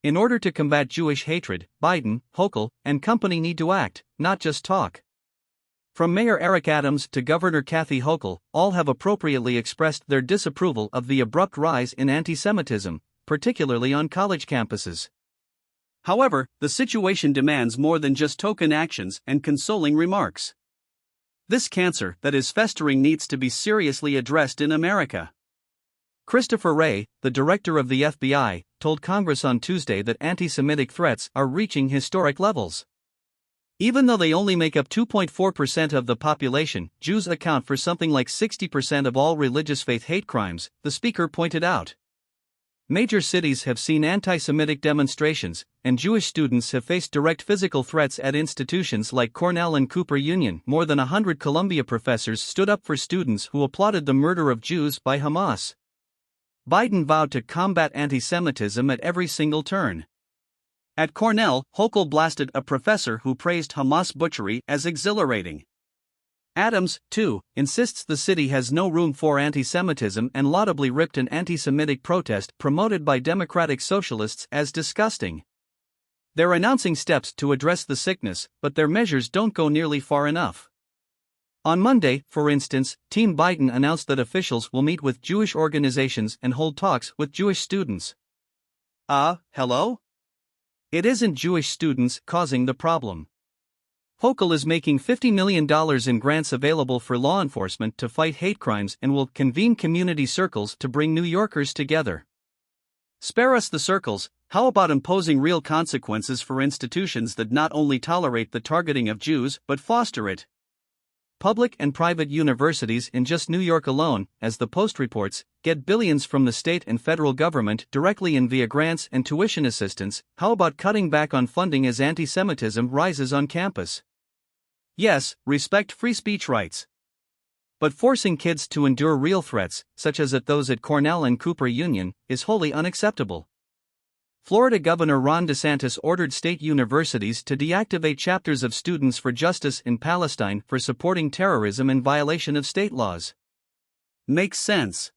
In order to combat Jewish hatred, Biden, Hochul, and company need to act, not just talk. From Mayor Eric Adams to Governor Kathy Hochul, all have appropriately expressed their disapproval of the abrupt rise in anti-Semitism, particularly on college campuses. However, the situation demands more than just token actions and consoling remarks. This cancer that is festering needs to be seriously addressed in America. Christopher Wray, the director of the FBI, told Congress on Tuesday that anti-Semitic threats are reaching historic levels. Even though they only make up 2.4% of the population, Jews account for something like 60% of all religious faith hate crimes, the speaker pointed out. Major cities have seen anti-Semitic demonstrations, and Jewish students have faced direct physical threats at institutions like Cornell and Cooper Union. More than 100 Columbia professors stood up for students who applauded the murder of Jews by Hamas. Biden vowed to combat anti-Semitism at every single turn. At Cornell, Hochul blasted a professor who praised Hamas butchery as exhilarating. Adams, too, insists the city has no room for anti-Semitism and laudably ripped an anti-Semitic protest promoted by Democratic Socialists as disgusting. They're announcing steps to address the sickness, but their measures don't go nearly far enough. On Monday, for instance, Team Biden announced that officials will meet with Jewish organizations and hold talks with Jewish students. Hello? It isn't Jewish students causing the problem. Hochul is making $50 million in grants available for law enforcement to fight hate crimes and will convene community circles to bring New Yorkers together. Spare us the circles. How about imposing real consequences for institutions that not only tolerate the targeting of Jews but foster it? Public and private universities in just New York alone, as the Post reports, get billions from the state and federal government directly and via grants and tuition assistance. How about cutting back on funding as anti-Semitism rises on campus? Yes, respect free speech rights. But forcing kids to endure real threats, such as at those at Cornell and Cooper Union, is wholly unacceptable. Florida Governor Ron DeSantis ordered state universities to deactivate chapters of Students for Justice in Palestine for supporting terrorism in violation of state laws. Makes sense.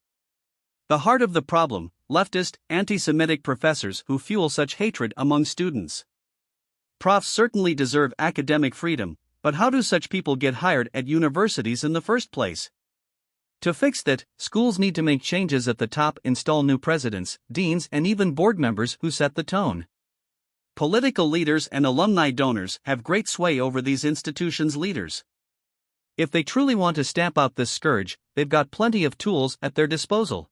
The heart of the problem: leftist, anti-Semitic professors who fuel such hatred among students. Profs certainly deserve academic freedom, but how do such people get hired at universities in the first place? To fix that, schools need to make changes at the top, install new presidents, deans, and even board members who set the tone. Political leaders and alumni donors have great sway over these institutions' leaders. If they truly want to stamp out this scourge, they've got plenty of tools at their disposal.